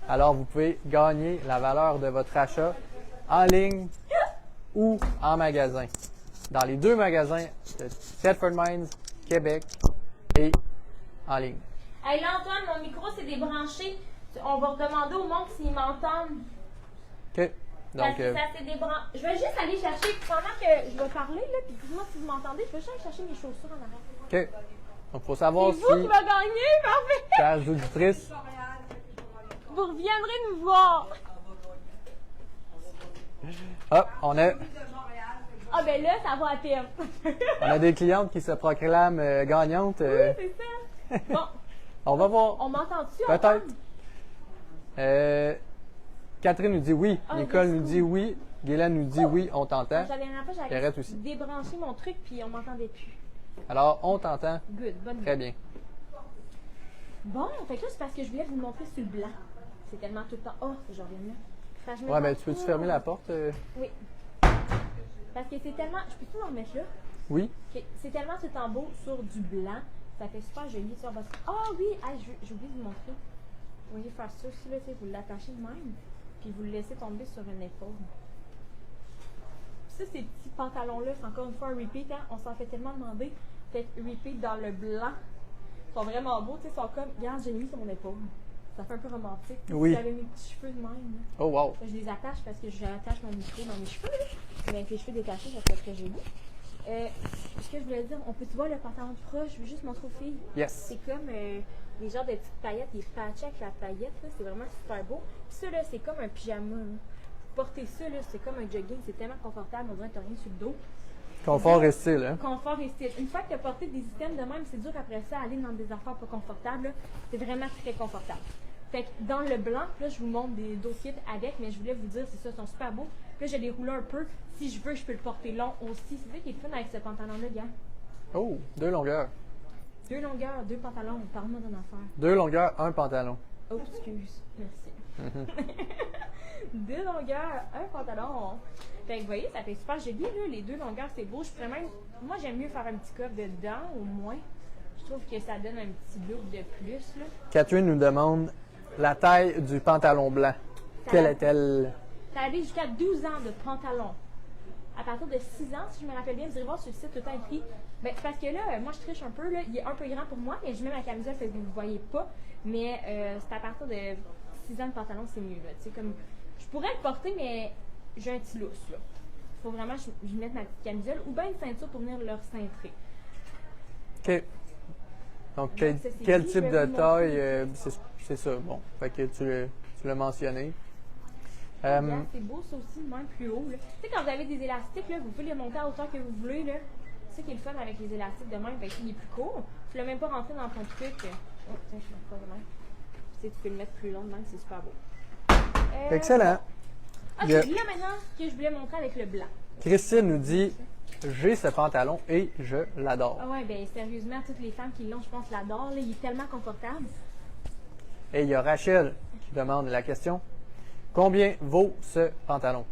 Alors, vous pouvez gagner la valeur de votre achat en ligne ou en magasin. Dans les 2 magasins de Thetford Mines, Québec et en ligne. Hey là, Antoine, mon micro s'est débranché. On va demander au monde s'ils m'entendent. OK. Donc, Ça s'est débranché. Je vais juste aller chercher, pendant que je vais parler, là, puis dites-moi si vous m'entendez, je vais juste aller chercher mes chaussures en arrière. OK. Donc, il faut savoir C'est si vous qui va gagner, parfait! chers auditrices, Vous reviendrez nous voir. on a Ah ben là, ça va à terme. on a des clientes qui se proclament gagnantes. Oui, c'est ça. Bon, On va voir. on m'entend-tu? Peut-être. Catherine nous dit oui. Ah, Nicole merci. nous dit oui. Guylaine nous dit oui. On t'entend. La dernière fois, Pierrette j'avais aussi. débranché mon truc, puis on m'entendait plus. Alors, on t'entend. Good, bonne Très nouvelle. bien. Bon, fait que là, c'est parce que je voulais vous montrer sur le blanc. C'est tellement tout le temps. Oh, je reviens là. Fait que je me Ouais, sens ben, tu peux-tu pas- fermer la porte? Oui. Parce que c'est tellement. Je peux-tu m'en remettre là? Oui. Ok, c'est tellement tout en beau sur du blanc. Ça fait super joli sur votre. Ah oui! Ah, j'ai oublié de vous montrer. Vous voyez faire ça aussi, là, tu sais, vous l'attachez de même. Puis vous le laissez tomber sur une épaule. Ça, ces petits pantalons-là, c'est encore une fois un repeat, hein? On s'en fait tellement demander. Fait que repeat dans le blanc. Ils sont vraiment beaux, tu sais, ils sont comme. Regarde, j'ai mis sur mon épaule. Ça fait un peu romantique. Oui. J'avais mes petits cheveux de même. Là. Oh, wow. Je les attache parce que j'attache mon micro dans mes cheveux. Là. Mais avec les cheveux détachés, ça fait très joli. Ce que je voulais dire, on peut-tu voir le pantalon de proche? Je veux juste montrer aux filles. Yes. C'est comme les genres de petites paillettes, les patchs avec la paillette. là. C'est vraiment super beau. Puis ça, là, c'est comme un pyjama. Là. Porter ça, là, c'est comme un jogging. C'est tellement confortable. On dirait que t'as rien sur le dos. Confort et style, hein? Confort et style. Une fois que tu as porté des items de même, c'est dur après ça aller dans des affaires pas confortables. là. C'est vraiment très confortable. Fait que dans le blanc, là, je vous montre d'autres kits avec, mais je voulais vous dire, c'est ça, ils sont super beaux. Puis là, je les roule un peu. Si je veux, je peux le porter long aussi. C'est ça qui est le fun avec ce pantalon-là, gars. Oh, 2 longueurs. 2 longueurs, 2 pantalons. Parle-moi d'une affaire. 2 longueurs, 1 pantalon. Oh, excuse. Merci. 2 longueurs, 1 pantalon. Fait que vous voyez, ça fait super joli, là. Les 2 longueurs, c'est beau. Je pourrais même. Moi, j'aime mieux faire un petit coffre dedans, au moins. Je trouve que ça donne un petit look de plus, là. Catherine nous demande la taille du pantalon blanc. Quelle est-elle? Ça allait jusqu'à 12 ans de pantalon. À partir de 6 ans, si je me rappelle bien, vous irez voir sur le site, tout le temps écrit. Ben, parce que là, moi, je triche un peu. Là, il est un peu grand pour moi, mais je mets ma camisole, fait que vous ne voyez pas. Mais c'est à partir de 6 ans de pantalon, c'est mieux. Là. Tu sais, comme, je pourrais le porter, mais j'ai un petit lousse. Il faut vraiment que je mette ma petite camisole ou bien une ceinture pour venir leur cintrer. OK. Donc, Ça, c'est quel dit, type je vais de vous taille? C'est ça. Bon, fait que tu l'as mentionné. Regarde, c'est beau, ça aussi, même plus haut. Là. Tu sais, quand vous avez des élastiques, là, vous pouvez les monter à hauteur que vous voulez. Là. C'est ça qui est le fun avec les élastiques de même. Fait qu'il est plus court. Tu ne l'as même pas rentré dans ton truc. Oh, tiens, je ne pas de même. Tu sais, tu peux le mettre plus long de même, c'est super beau. Excellent. Ok, Yeah. là maintenant, ce que je voulais montrer avec le blanc. Christine nous dit j'ai ce pantalon et je l'adore. Ah ouais, ben sérieusement, toutes les femmes qui l'ont, je pense, l'adorent. Là. Il est tellement confortable. Et il y a Rachel qui demande la question combien vaut ce pantalon?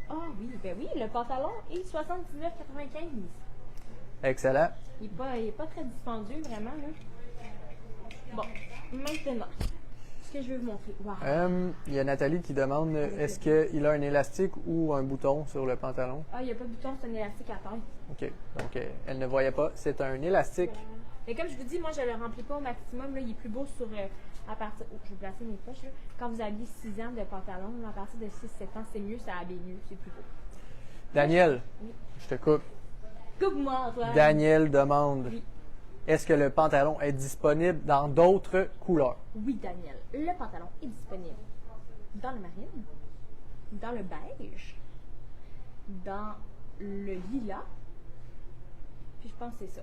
Ah oui, ben oui, le pantalon est 79,95. Excellent. Il est pas très dispendieux, vraiment. Là. Bon, maintenant, ce que je vais vous montrer. Wow. Il y a Nathalie qui demande est-ce qu'il a un élastique ou un bouton sur le pantalon? Ah, il n'y a pas de bouton, c'est un élastique à taille. OK. Donc, elle ne voyait pas. C'est un élastique. Mais comme je vous dis, moi, je le remplis pas au maximum. Là, il est plus beau sur. À partir. Oh, je vais placer mes poches. Là. Quand vous avez 6 ans de pantalon, là, à partir de 6-7 ans, c'est mieux, ça habille mieux, c'est plus beau. Daniel, Oui. je te coupe. Coupe-moi, Antoine. Daniel demande Oui. est-ce que le pantalon est disponible dans d'autres couleurs? Oui, Daniel. Le pantalon est disponible dans le marine, dans le beige, dans le lilas. Puis je pense que c'est ça.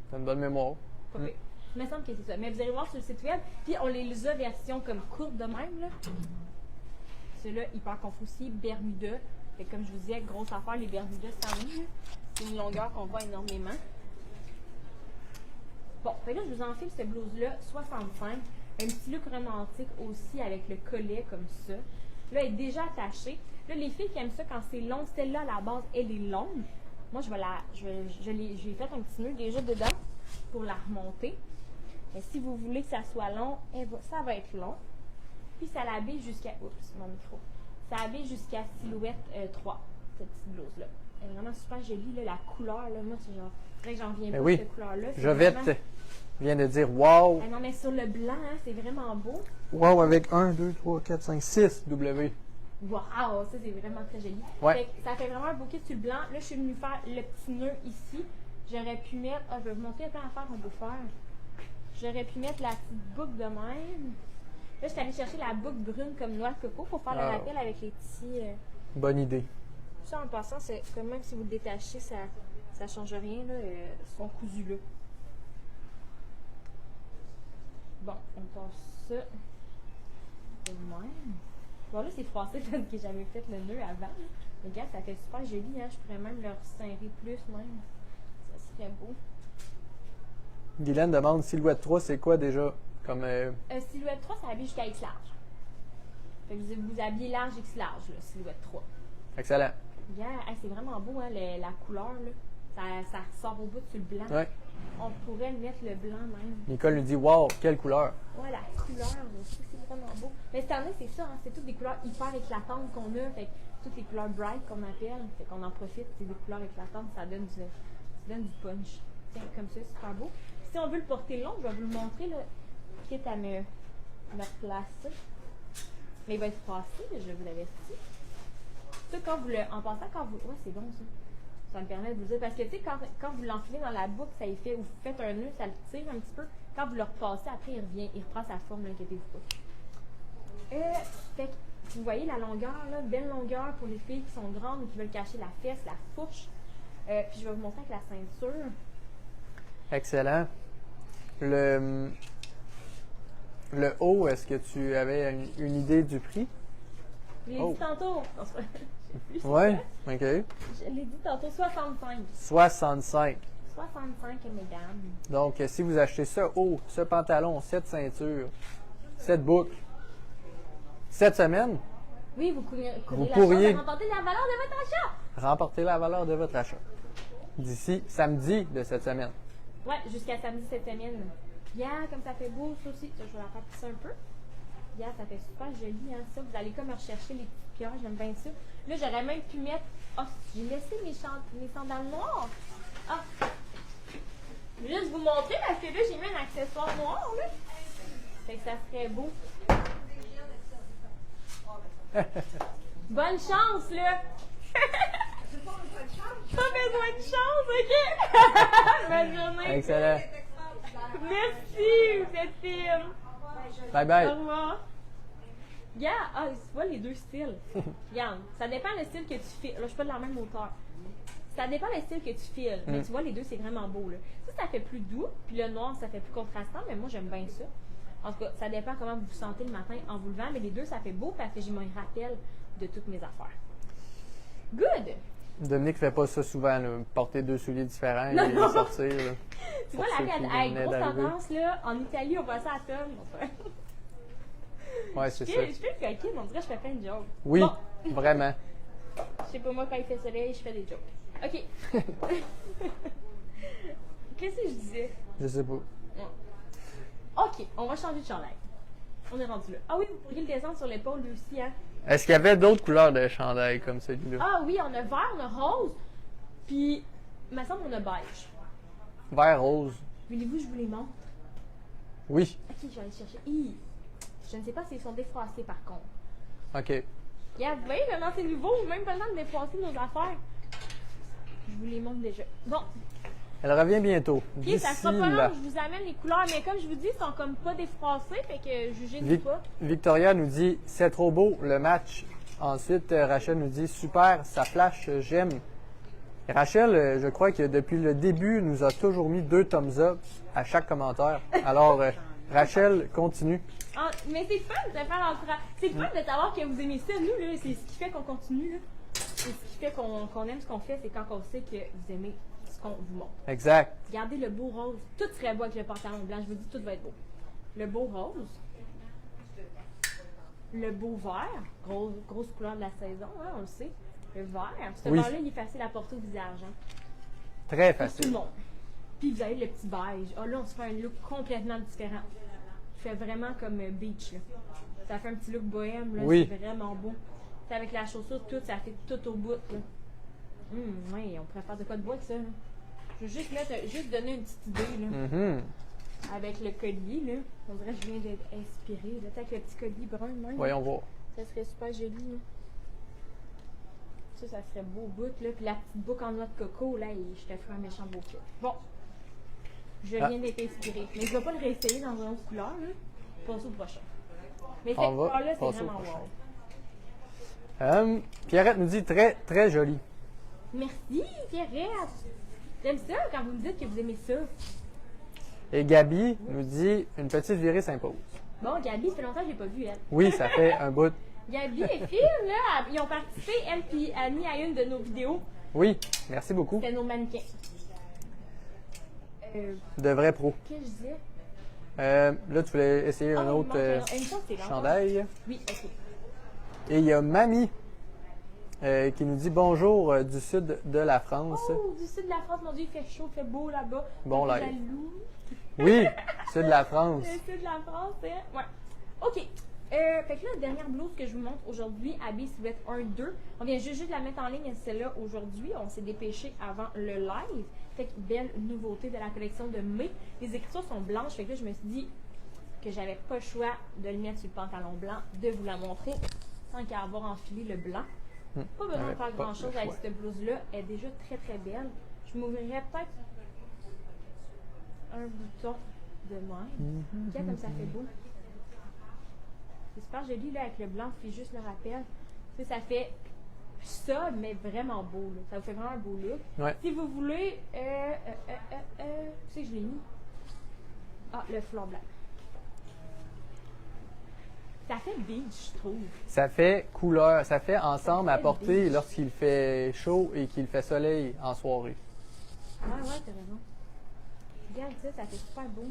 C'est une bonne mémoire. Pas pire. Il me semble que c'est ça. Mais vous allez voir sur le site web. Puis on les a version comme courte de même. Là. Ceux-là, hyper confoussés, Bermuda. Fait que comme je vous disais, grosse affaire, les Bermuda, c'est une longueur qu'on voit énormément. Bon, fait que là, je vous enfile cette blouse-là, 65. Un petit look romantique aussi avec le collet comme ça. Là, elle est déjà attachée. Là, les filles qui aiment ça quand c'est long, celle-là, à la base, elle est longue. Moi, j'ai fait un petit nœud déjà dedans pour la remonter. Mais si vous voulez que ça soit long, ça va être long. Puis ça l'habille jusqu'à... Oups, mon micro. Ça habille jusqu'à silhouette 3, cette petite blouse-là. Elle est vraiment super jolie, là, la couleur. Là, moi, c'est genre... C'est vrai que j'en viens pas de cette couleur-là. Jovette vient de dire wow. Ah non, mais sur le blanc, hein, c'est vraiment beau. Wow avec 1, 2, 3, 4, 5, 6 W. Wow, ça c'est vraiment très joli. Ouais. Fait que ça fait vraiment un bouquet sur le blanc. Là, je suis venue faire le petit nœud ici. J'aurais pu mettre. Ah, je vais vous montrer plein d'affaires qu'on peut faire. J'aurais pu mettre la petite boucle de même. Là, je suis allée chercher la boucle brune comme noix de coco pour faire le rappel avec les petits. Bonne idée. Ça, en passant, c'est comme même si vous le détachez, ça change rien, là. Ils sont cousus là. Bon, on passe ça. De même. Bon, là, c'est froissé parce que j'avais fait le nœud avant. Mais regarde, ça fait super joli, hein. Je pourrais même le resserrer plus, même. Ça serait beau. Guylaine demande silhouette 3, c'est quoi déjà? Comme. Silhouette 3, ça habille jusqu'à X large. Fait que vous habillez large, X large, là, silhouette 3. Excellent. Regarde, hey, c'est vraiment beau, hein, la couleur, là. Ça ressort au bout sur le blanc. Ouais. On pourrait mettre le blanc même. Nicole nous dit wow, quelle couleur! Ouais, la couleur aussi, c'est vraiment beau. Mais cette année, c'est ça, hein, c'est toutes des couleurs hyper éclatantes qu'on a. Fait que toutes les couleurs bright qu'on appelle. Fait qu'on en profite, c'est des couleurs éclatantes, ça donne du punch. Tiens, comme ça, c'est super beau. Si on veut le porter long, je vais vous le montrer, là, quitte à me replacer. Mais il va être froissé, je vous l'avertis. Ça, en passant, quand vous. Ouais, c'est bon ça. Ça me permet de vous dire. Parce que, tu sais, quand vous l'enfilez dans la boucle, ça y fait. Ou vous faites un nœud, ça le tire un petit peu. Quand vous le repassez, après, il reprend sa forme, n'inquiétez-vous pas. Fait que, vous voyez la longueur, là, belle longueur pour les filles qui sont grandes ou qui veulent cacher la fesse, la fourche. Puis je vais vous montrer avec la ceinture. Excellent. Le haut, est-ce que tu avais une idée du prix? Je l'ai dit tantôt. Oui, OK. Je l'ai dit tantôt, 65. 65. 65, mesdames. Donc, si vous achetez ce haut, ce pantalon, cette ceinture, cette boucle, cette semaine, Oui, vous pourriez remporter la valeur de votre achat. Remporter la valeur de votre achat. D'ici samedi de cette semaine. Ouais, jusqu'à samedi cette semaine. Yeah, comme ça fait beau, ça aussi. Je vais la faire pousser un peu. Yeah, ça fait super joli, hein, ça. Vous allez comme rechercher les petites pierres, j'aime bien ça. Là, j'aurais même pu mettre. Ah, j'ai laissé mes sandales noires. Ah! Je vais juste vous montrer parce que là, j'ai mis un accessoire noir, là. Fait que ça serait beau. Bonne chance, là! Pas besoin de chance, OK? Bonne journée! Excellent. Merci, vous êtes fine! Bye bye. Au revoir! Regarde, tu vois les deux styles. Regarde, ça dépend le style que tu files. Là, je suis pas de la même hauteur. Ça dépend le style que tu files. Mais tu vois, les deux, c'est vraiment beau, là. Ça fait plus doux. Puis le noir, ça fait plus contrastant. Mais moi, j'aime bien ça. En tout cas, ça dépend comment vous vous sentez le matin en vous levant. Mais les deux, ça fait beau parce que j'ai mon rappel de toutes mes affaires. Good! Dominique fait pas ça souvent, là, porter deux souliers différents et les sortir. Là, tu vois, la grosse tendance, là, en Italie, on voit ça à tonne. Ouais, c'est ça. Je fais le coquine, on dirait que je fais plein de jokes. Oui, bon. Vraiment. Je sais pas, moi, quand il fait soleil, je fais des jokes. OK. Qu'est-ce que je disais? Je sais pas. OK, on va changer de chandail. On est rendu là. Ah oui, vous pourriez le descendre sur l'épaule lui aussi, hein? Est-ce qu'il y avait d'autres couleurs de chandail comme celui-là? Ah oui, on a vert, on a rose, puis, il me semble, on a beige. Vert, rose. Voulez-vous que je vous les montre? Oui. OK, je vais aller chercher. Je ne sais pas s'ils sont défroissés, par contre. OK. Regarde, vous voyez, maintenant c'est nouveau, même pas le temps de défroisser nos affaires. Je vous les montre déjà. Bon. Elle revient bientôt. OK, ça sera pas long, je vous amène les couleurs, mais comme je vous dis, ils sont comme pas défroissés, fait que jugez-nous pas. Victoria nous dit « C'est trop beau, le match ». Ensuite, Rachel nous dit « Super, ça flash, j'aime ». Rachel, je crois que depuis le début, nous a toujours mis 2 thumbs up à chaque commentaire. Alors, Rachel, continue. Ah, mais c'est fun de faire l'encouragement. C'est fun de savoir que vous aimez ça. Nous, là, c'est ce qui fait qu'on continue. Là. C'est ce qui fait qu'on aime ce qu'on fait, c'est quand on sait que vous aimez ce qu'on vous montre. Exact. Regardez le beau rose. Tout serait beau avec le pantalon blanc. Je vous dis, tout va être beau. Le beau rose. Le beau vert. Grosse couleur de la saison, hein, on le sait. Le vert. Ce vert-là, il est facile à porter au visage. Hein. Très Pour facile. tout le monde. Puis vous avez le petit beige. Ah là, on se fait un look complètement différent. Fait vraiment comme beach. Là. Ça fait un petit look bohème. Là. Oui. C'est vraiment beau. C'est avec la chaussure, tout, ça fait tout au bout. Là. Oui, on pourrait faire de quoi de bois avec ça. Là. Je veux juste donner une petite idée. Là. Avec le collier. Là. On dirait que je viens d'être inspirée. Là. Avec le petit collier brun même. Voyons voir. Ça serait super joli. Là. Ça serait beau bout, là. Puis la petite boucle en noix de coco, là, je te ferai un méchant beau kit. Bon. Je viens d'être inspirée. Mais je vais pas le réessayer dans une autre couleur, là. Passe au prochain. Mais cette couleur-là, c'est vraiment wow. Pierrette nous dit très, très joli. Merci, Pierrette. J'aime ça quand vous me dites que vous aimez ça. Et Gabi nous dit une petite virée s'impose. Bon, Gabi, ça fait longtemps que je l'ai pas vue, elle. Oui, ça fait un bout. Gabi et Phil, là, ils ont participé, elle puis Annie, à une de nos vidéos. Oui, merci beaucoup. C'était nos mannequins. De vrais pros. Qu'est-ce que je disais? Là, tu voulais essayer un autre chandail. Oui, ok. Et il y a Mamie qui nous dit bonjour du sud de la France. Oh, du sud de la France, mon Dieu, il fait chaud, il fait beau là-bas. Bon live. Jaloux. Oui, sud de la France. Le sud de la France, hein? Ouais. OK. Fait que là, la dernière blouse que je vous montre aujourd'hui, Abby Silhouette 1-2. On vient juste de la mettre en ligne, celle-là, aujourd'hui. On s'est dépêché avant le live. Fait que belle nouveauté de la collection de mai. Les écritures sont blanches. Fait que là, je me suis dit que j'avais pas le choix de le mettre sur le pantalon blanc, de vous la montrer, sans qu'à avoir enfilé le blanc. Pas besoin de faire grand-chose avec cette blouse-là. Elle est déjà très, très belle. Je m'ouvrirais peut-être un bouton de même. Regarde comme ça fait beau. C'est super joli là avec le blanc, puis juste le rappel. Tu sais, ça fait ça, mais vraiment beau. Là. Ça vous fait vraiment un beau look. Ouais. Si vous voulez, tu sais que je l'ai mis. Ah, le flanc blanc. Ça fait beach, je trouve. Ça fait couleur, ça fait ensemble à porter lorsqu'il fait chaud et qu'il fait soleil en soirée. Ouais, t'as raison. Regarde ça, ça fait super beau.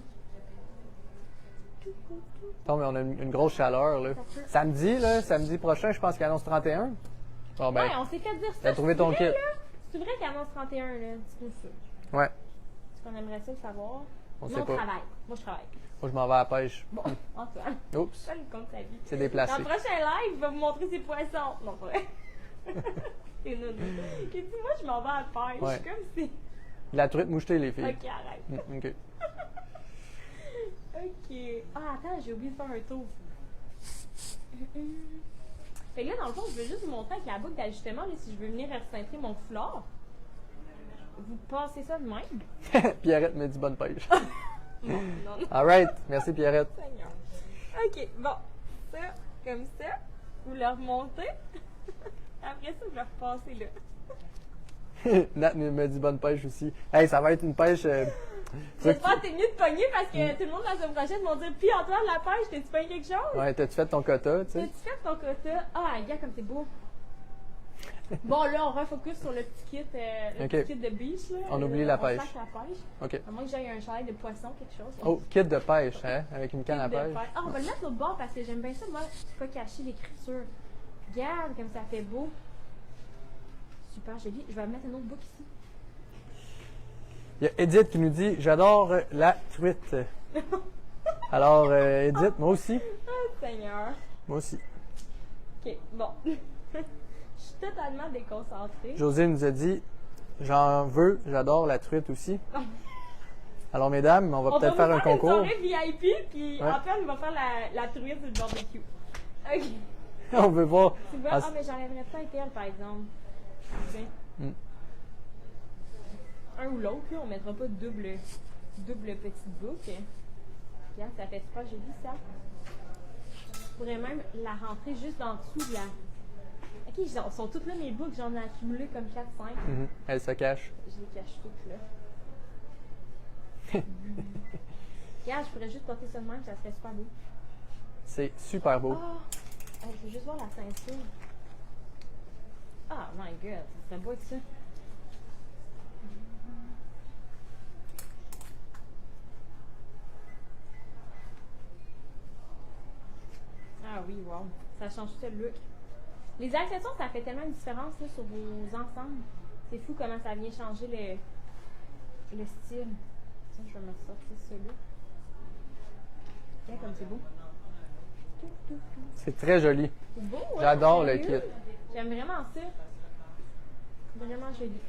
Non, mais on a une grosse chaleur, là. Samedi prochain, je pense qu'il annonce 31. Bon, ben, ouais, on s'est fait dire ça. t'as trouvé ton kit. C'est vrai qu'il annonce 31, là. Dis-nous ça. Ouais. Est-ce qu'on aimerait ça le savoir? On Moi, sait pas. travaille. Moi, je travaille. Moi, je m'en vais à la pêche. Bon, Antoine. Oups. Ça lui compte sa vie. C'est déplacé. Dans le prochain live, il va vous montrer ses poissons. Non, pas vrai. C'est nous. Il dit, moi, je m'en vais à la pêche. Ouais. Comme si. La truite mouchetée, les filles. Ok, arrête. OK. Ok. Ah, attends, j'ai oublié de faire un tour. Fait que là, dans le fond, je veux juste vous montrer avec la boucle d'ajustement, là, si je veux venir recentrer mon foulard. Vous passez ça de même. Pierrette me dit bonne pêche. Non. All right. Merci, Pierrette. Seigneur. Ok, bon. Ça, comme ça. Vous le remontez. Après ça, vous le repassez là. Nat me dit bonne pêche aussi. Hey, ça va être une pêche. J'espère que t'es mieux de pogner parce que tout le monde la semaine prochaine vont dire puis Antoine, la pêche, t'as-tu pogné quelque chose? Ouais, t'as-tu fait ton quota, tu sais? T'as-tu fait ton quota? Ah, regarde comme c'est beau. Bon, là, on refocus sur le petit kit, petit kit de beach. Là. On oublie la pêche. On sac la pêche. OK. À moins que j'aille un chalet de poisson, quelque chose. Oh, kit de pêche, hein? Avec une canne à Kit de pêche. Ah, on va le mettre l'autre bord parce que j'aime bien ça. Moi, pas cacher l'écriture. Regarde comme ça fait beau. Super joli. Je vais mettre un autre book ici. Il y a Edith qui nous dit j'adore la truite. Alors, Edith, moi aussi. Oh, Seigneur. Moi aussi. OK, bon. Je suis totalement déconcentrée. José nous a dit j'en veux, j'adore la truite aussi. Alors, mesdames, on va peut-être faire un concours. On va faire une soirée VIP, puis Antoine va faire la truite sur le barbecue. OK. On veut voir. Tu vois? Ah, mais j'enlèverais pas elle, par exemple. Okay. Un ou l'autre, là, on mettra pas double petite boucle. Regarde, ça fait super joli, ça. Je pourrais même la rentrer juste en dessous de la... Ok, sont toutes là mes boucles, j'en ai accumulé comme 4-5. Elle se cache. Je les cache toutes là. Regarde, je pourrais juste porter ça de même, ça serait super beau. C'est super beau. Je veux juste voir la ceinture. Ah, my god, ça serait beau avec ça. Ah oui, wow. Ça change tout le look. Les accessoires, ça fait tellement une différence là, sur vos ensembles. C'est fou comment ça vient changer le style. Tiens, je vais me sortir celui-là. Regarde comme c'est beau. C'est très joli. C'est beau, hein? J'adore le kit. J'aime vraiment ça. Vraiment joli.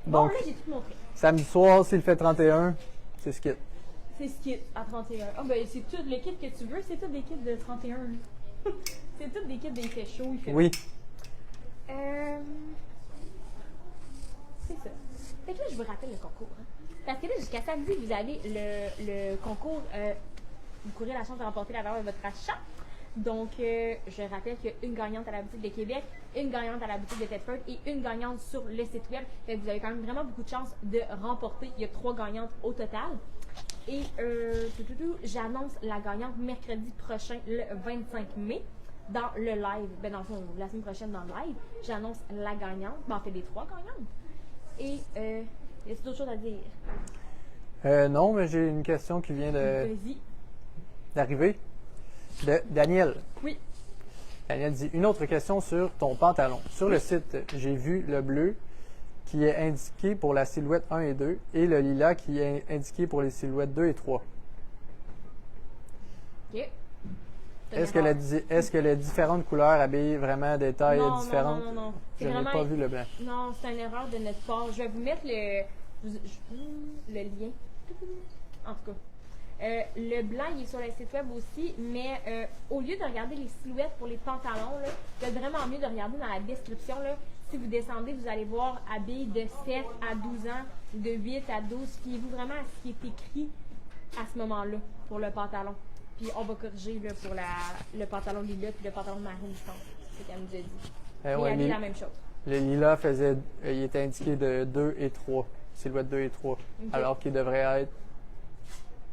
Bon, Donc, là, j'ai tout montré. samedi soir, s'il fait 31, c'est ce kit. C'est ce kit à 31. Ah, ben, c'est tout le kit que tu veux, c'est tout des kits de 31. C'est tout des kits des fait chaud, il fait Oui. C'est ça. Fait que là, je vous rappelle le concours. Hein. Parce que là, jusqu'à samedi, vous avez le concours. Vous courez la chance de remporter la valeur de votre achat. Donc, je rappelle qu'il y a une gagnante à la boutique de Québec, une gagnante à la boutique de Thetford et une gagnante sur le site web. Fait que vous avez quand même vraiment beaucoup de chances de remporter. Il y a 3 gagnantes au total. Et j'annonce la gagnante mercredi prochain, le 25 mai, dans le live. Ben, dans le fond, la semaine prochaine, dans le live, j'annonce la gagnante. Ben, en fait, les 3 gagnantes. Et, y a-t-il d'autres choses à dire? Non, mais j'ai une question qui vient d'arriver. De Daniel. Oui. Daniel dit une autre question sur ton pantalon. Sur le site, j'ai vu le bleu qui est indiqué pour la silhouette 1 et 2 et le lilas qui est indiqué pour les silhouettes 2 et 3. OK. Est-ce que les différentes couleurs habillent vraiment des tailles différentes? Non. Je n'ai pas vu le blanc. Non, c'est une erreur de notre part. Je vais vous mettre le lien. En tout cas. Le blanc, il est sur le site web aussi, mais au lieu de regarder les silhouettes pour les pantalons, c'est vraiment mieux de regarder dans la description. Là. Si vous descendez, vous allez voir habillé de 7 à 12 ans, de 8 à 12. Fiez-vous vraiment à ce qui est écrit à ce moment-là pour le pantalon. Puis on va corriger là, pour le pantalon lilas puis le pantalon marron, je pense. C'est ce qu'elle nous a dit. Et elle dit la même chose. Le lilas il était indiqué de 2 et 3, silhouette 2 et 3, okay. Alors qu'il devrait être...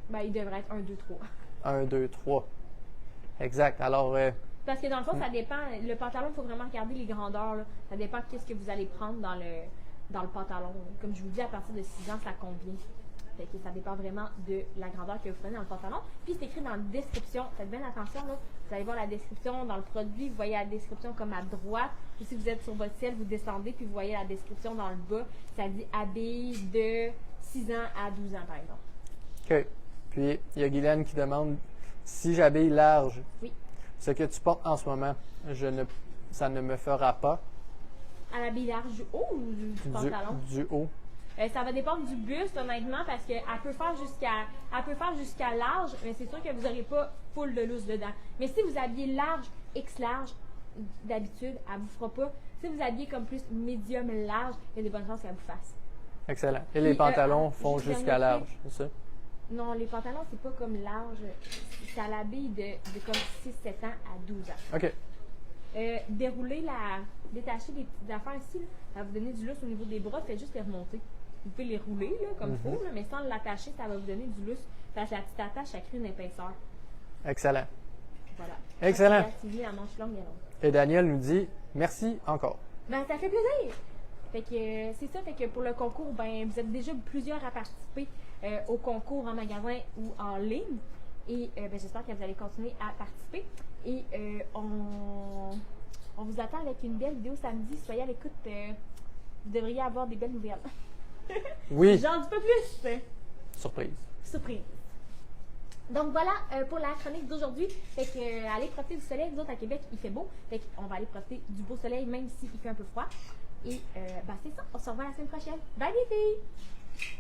Ben, il devrait être 1, 2, 3. 1, 2, 3. Exact. Alors... Parce que dans le fond, ça dépend. Le pantalon, il faut vraiment regarder les grandeurs. Là. Ça dépend de qu'est-ce que vous allez prendre dans le pantalon. Comme je vous dis, à partir de 6 ans, ça convient. Fait que ça dépend vraiment de la grandeur que vous prenez dans le pantalon. Puis c'est écrit dans la description. Faites bien attention, là. Vous allez voir la description dans le produit. Vous voyez la description comme à droite. Puis si vous êtes sur votre ciel, vous descendez, puis vous voyez la description dans le bas. Ça dit habille de 6 ans à 12 ans, par exemple. OK. Puis il y a Guylaine qui demande si j'habille large. Oui. Ce que tu portes en ce moment, ça ne me fera pas. À l'habille large du haut ou du pantalon? Du haut. Ça va dépendre du buste, honnêtement, parce qu'elle peut faire jusqu'à large, mais c'est sûr que vous n'aurez pas full de lousse dedans. Mais si vous habillez large, X large, d'habitude, elle ne vous fera pas. Si vous habillez comme plus médium large, il y a des bonnes chances qu'elle vous fasse. Excellent. Et les pantalons font jusqu'à large, c'est ça? Non, les pantalons, c'est pas comme large. C'est à l'habille de comme 6-7 ans à 12 ans. OK. Détacher les petites affaires ici, là, ça va vous donner du lousse au niveau des bras, faites juste les remonter. Vous pouvez les rouler là, comme il faut, là, mais sans l'attacher, ça va vous donner du lousse. Parce que la petite attache, ça crée une épaisseur. Excellent. Voilà. Excellent. La manche longue et longue. Et Daniel nous dit merci encore. Ben, ça fait plaisir. Fait que c'est ça, fait que pour le concours, ben vous êtes déjà plusieurs à participer au concours en magasin ou en ligne. Et ben, j'espère que vous allez continuer à participer. Et on vous attend avec une belle vidéo samedi. Soyez à l'écoute. Vous devriez avoir des belles nouvelles. Oui. J'en dis pas plus. Surprise. Surprise. Donc voilà pour la chronique d'aujourd'hui. Fait que allez profiter du soleil. Nous autres à Québec, il fait beau. Fait qu'on va aller profiter du beau soleil même s'il fait un peu froid. Et ben c'est ça. On se revoit la semaine prochaine. Bye les filles!